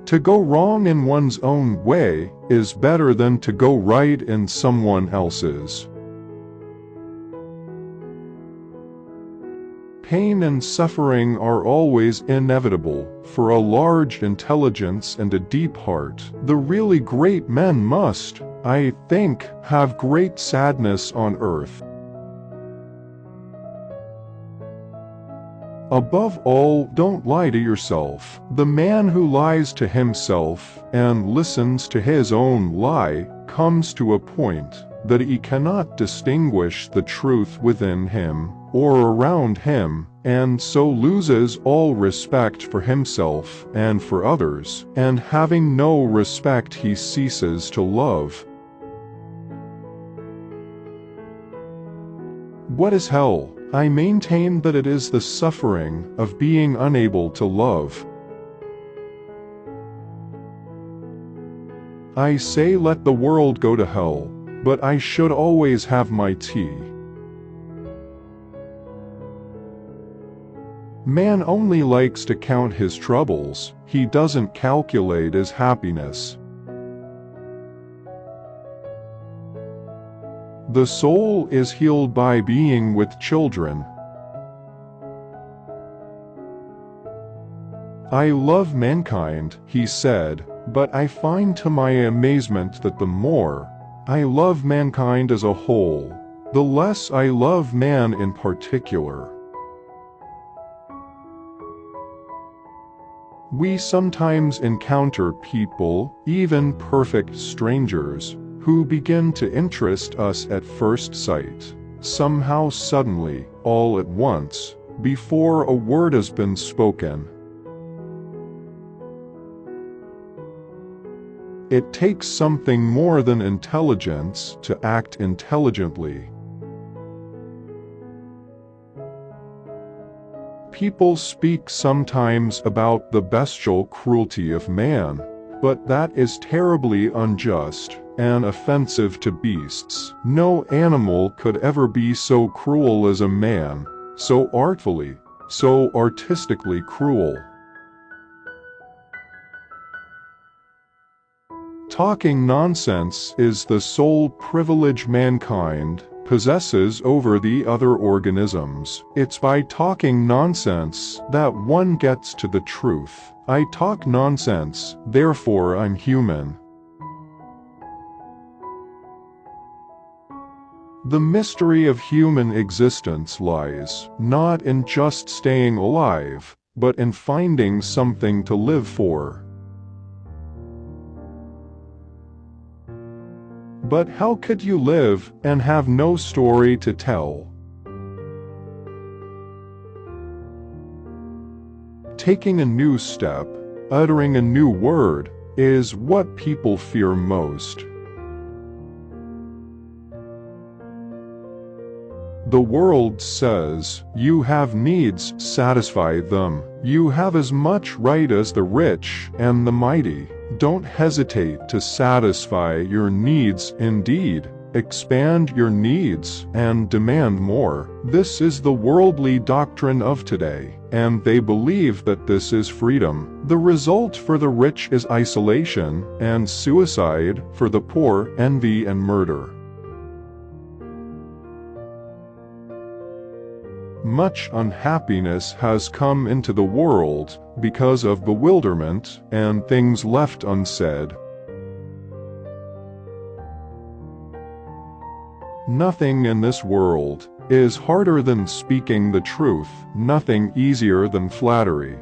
To go wrong in one's own way is better than to go right in someone else's. Pain and suffering are always inevitable. For a large intelligence and a deep heart, the really great men must, I think, have great sadness on earth. Above all, don't lie to yourself. The man who lies to himself and listens to his own lie comes to a point that he cannot distinguish the truth within him or around him, and so loses all respect for himself and for others, and having no respect he ceases to love. What is hell? I maintain that it is the suffering of being unable to love. I say let the world go to hell, but I should always have my tea. Man only likes to count his troubles, he doesn't calculate his happiness. The soul is healed by being with children. I love mankind, he said, but I find to my amazement that the more I love mankind as a whole, the less I love man in particular. We sometimes encounter people, even perfect strangers, who begin to interest us at first sight, somehow suddenly, all at once, before a word has been spoken. It takes something more than intelligence to act intelligently. People speak sometimes about the bestial cruelty of man, but that is terribly unjust and offensive to beasts. No animal could ever be so cruel as a man, so artfully, so artistically cruel. Talking nonsense is the sole privilege mankind possesses over the other organisms. It's by talking nonsense that one gets to the truth. I talk nonsense, therefore I'm human. The mystery of human existence lies not in just staying alive, but in finding something to live for. But how could you live and have no story to tell? Taking a new step, uttering a new word, is what people fear most. The world says, you have needs, satisfy them. You have as much right as the rich and the mighty. Don't hesitate to satisfy your needs. Indeed, expand your needs and demand more. This is the worldly doctrine of today, and they believe that this is freedom. The result for the rich is isolation and suicide, for the poor, envy and murder. Much unhappiness has come into the world because of bewilderment and things left unsaid. Nothing in this world is harder than speaking the truth, nothing easier than flattery.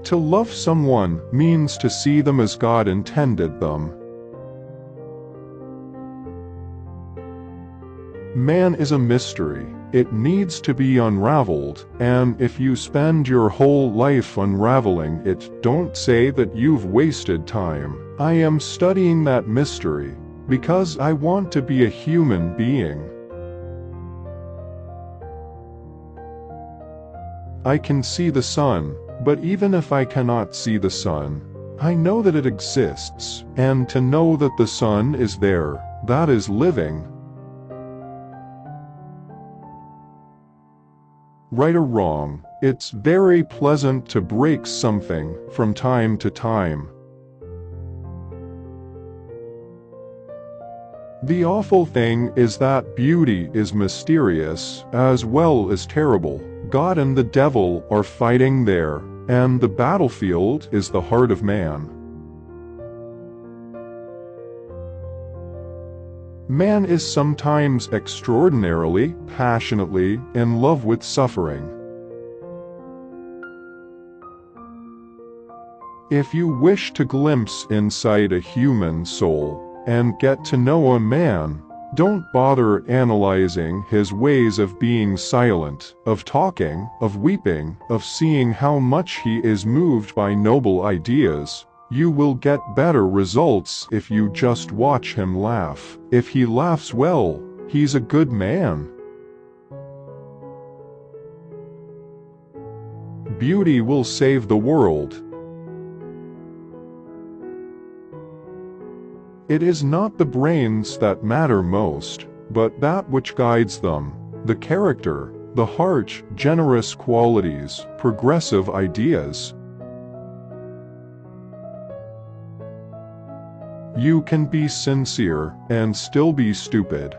To love someone means to see them as God intended them. Man is a mystery. It needs to be unraveled, and if you spend your whole life unraveling it, don't say that you've wasted time. I am studying that mystery because I want to be a human being. I can see the sun, but even if I cannot see the sun, I know that it exists, and to know that the sun is there, that is living. Right or wrong, It's very pleasant to break something from time to time. The awful thing is that beauty is mysterious as well as terrible. God and the devil are fighting there, and the battlefield is the heart of man. Man is sometimes extraordinarily, passionately in love with suffering. If you wish to glimpse inside a human soul and get to know a man, don't bother analyzing his ways of being silent, of talking, of weeping, of seeing how much he is moved by noble ideas. You will get better results if you just watch him laugh. If he laughs well, he's a good man. Beauty will save the world. It is not the brains that matter most, but that which guides them, the character, the heart, generous qualities, progressive ideas. You can be sincere and still be stupid.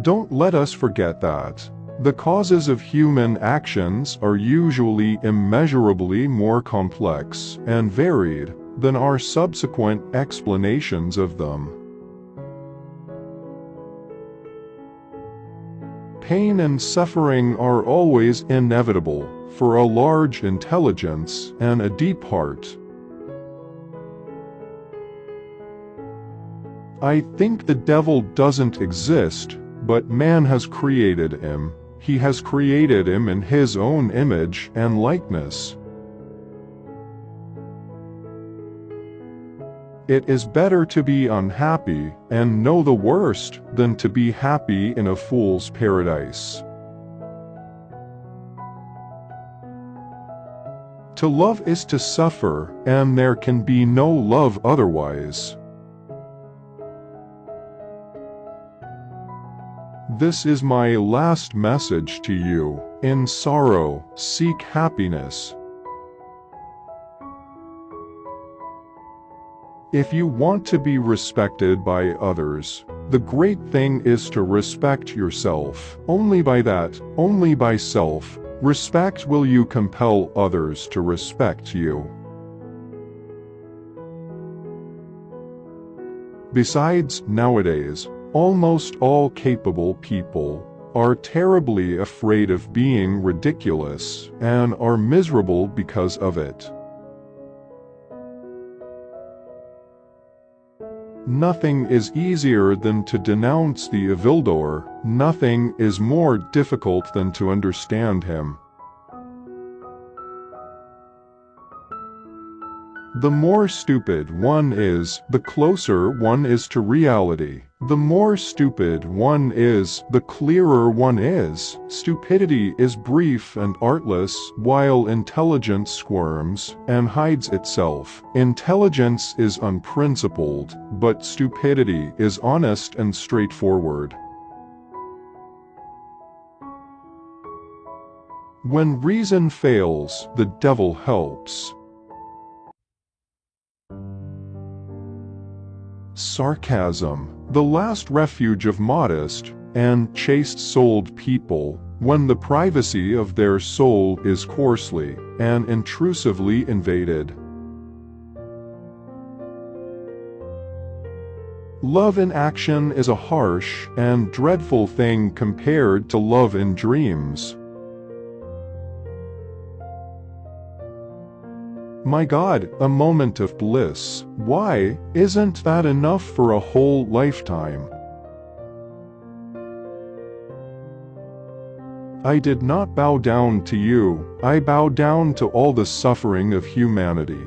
Don't let us forget that. The causes of human actions are usually immeasurably more complex and varied than our subsequent explanations of them. Pain and suffering are always inevitable for a large intelligence and a deep heart. I think the devil doesn't exist, but man has created him. He has created him in his own image and likeness. It is better to be unhappy and know the worst than to be happy in a fool's paradise. To love is to suffer, and there can be no love otherwise. This is my last message to you. In sorrow, seek happiness. If you want to be respected by others, the great thing is to respect yourself. Only by that, only by self-respect will you compel others to respect you. Besides, nowadays, almost all capable people are terribly afraid of being ridiculous and are miserable because of it. Nothing is easier than to denounce the evildoer. Nothing is more difficult than to understand him. The more stupid one is, the closer one is to reality. The more stupid one is, the clearer one is. Stupidity is brief and artless, while intelligence squirms and hides itself. Intelligence is unprincipled, but stupidity is honest and straightforward. When reason fails, the devil helps. Sarcasm, the last refuge of modest and chaste-souled people, when the privacy of their soul is coarsely and intrusively invaded. Love in action is a harsh and dreadful thing compared to love in dreams. My God, a moment of bliss. Why isn't that enough for a whole lifetime? I did not bow down to you, I bow down to all the suffering of humanity.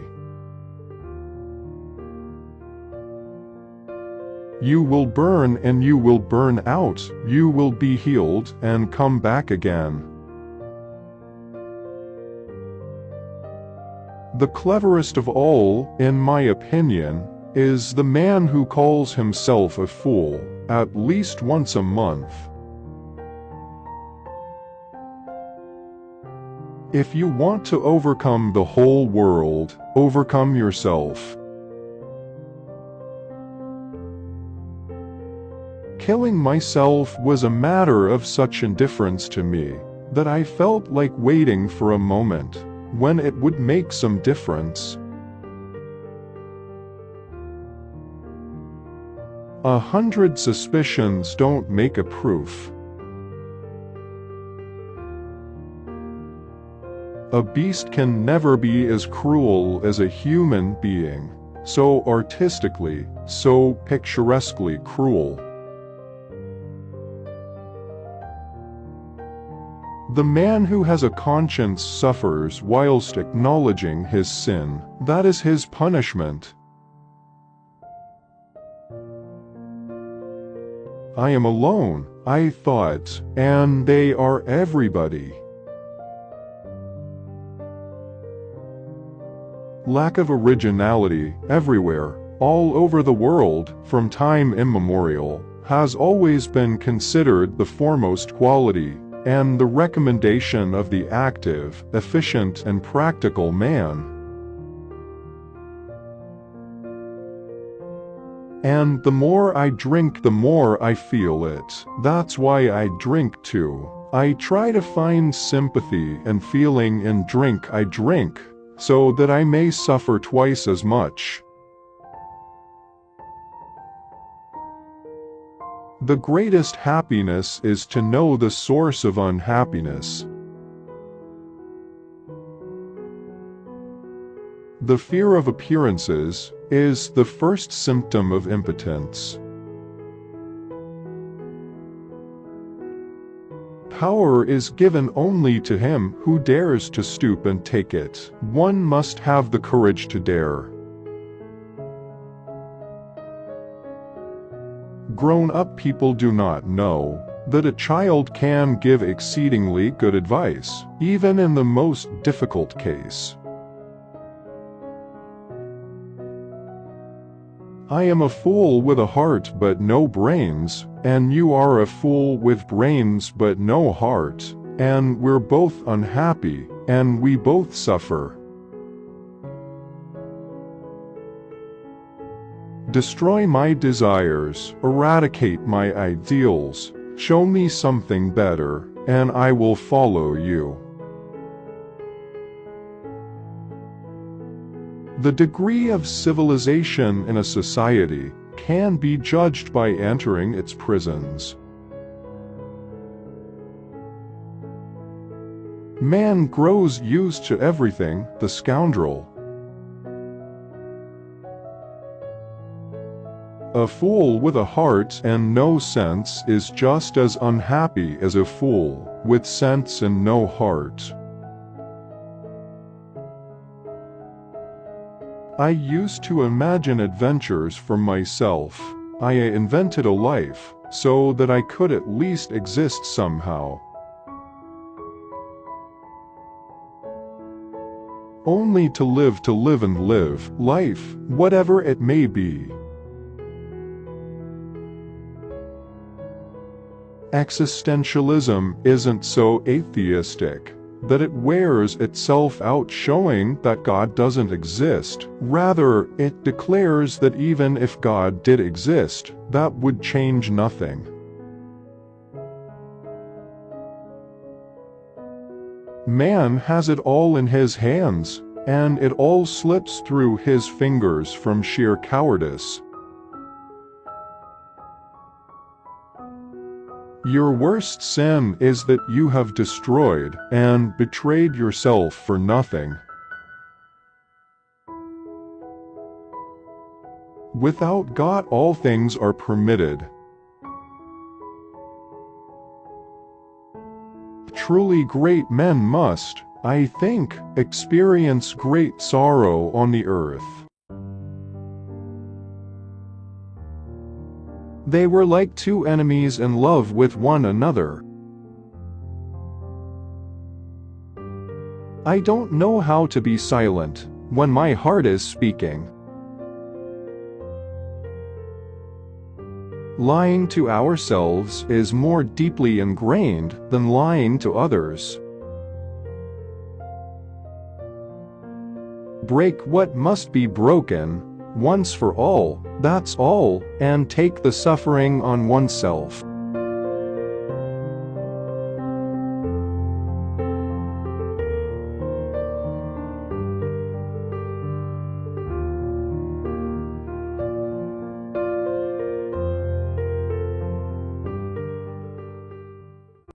You will burn and you will burn out, you will be healed and come back again. The cleverest of all, in my opinion, is the man who calls himself a fool, at least once a month. If you want to overcome the whole world, overcome yourself. Killing myself was a matter of such indifference to me that I felt like waiting for a moment when it would make some difference. 100 suspicions don't make a proof. A beast can never be as cruel as a human being, so artistically, so picturesquely cruel. The man who has a conscience suffers whilst acknowledging his sin. That is his punishment. I am alone, I thought, and they are everybody. Lack of originality, everywhere, all over the world, from time immemorial, has always been considered the foremost quality, and the recommendation of the active, efficient and practical man. And the more I drink, the more I feel it. That's why I drink too. I try to find sympathy and feeling in drink I drink, so that I may suffer twice as much. The greatest happiness is to know the source of unhappiness. The fear of appearances is the first symptom of impotence. Power is given only to him who dares to stoop and take it. One must have the courage to dare. Grown-up people do not know that a child can give exceedingly good advice, even in the most difficult case. I am a fool with a heart but no brains, and you are a fool with brains but no heart, and we're both unhappy, and we both suffer. Destroy my desires, eradicate my ideals, show me something better, and I will follow you. The degree of civilization in a society can be judged by entering its prisons. Man grows used to everything, the scoundrel. A fool with a heart and no sense is just as unhappy as a fool with sense and no heart. I used to imagine adventures for myself. I invented a life, so that I could at least exist somehow. Only to live and live, life, whatever it may be. Existentialism isn't so atheistic that it wears itself out showing that God doesn't exist. Rather, it declares that even if God did exist, that would change nothing. Man has it all in his hands, and it all slips through his fingers from sheer cowardice. Your worst sin is that you have destroyed and betrayed yourself for nothing. Without God, all things are permitted. Truly great men must, I think, experience great sorrow on the earth. They were like two enemies in love with one another. I don't know how to be silent when my heart is speaking. Lying to ourselves is more deeply ingrained than lying to others. Break what must be broken, once for all, that's all, and take the suffering on oneself.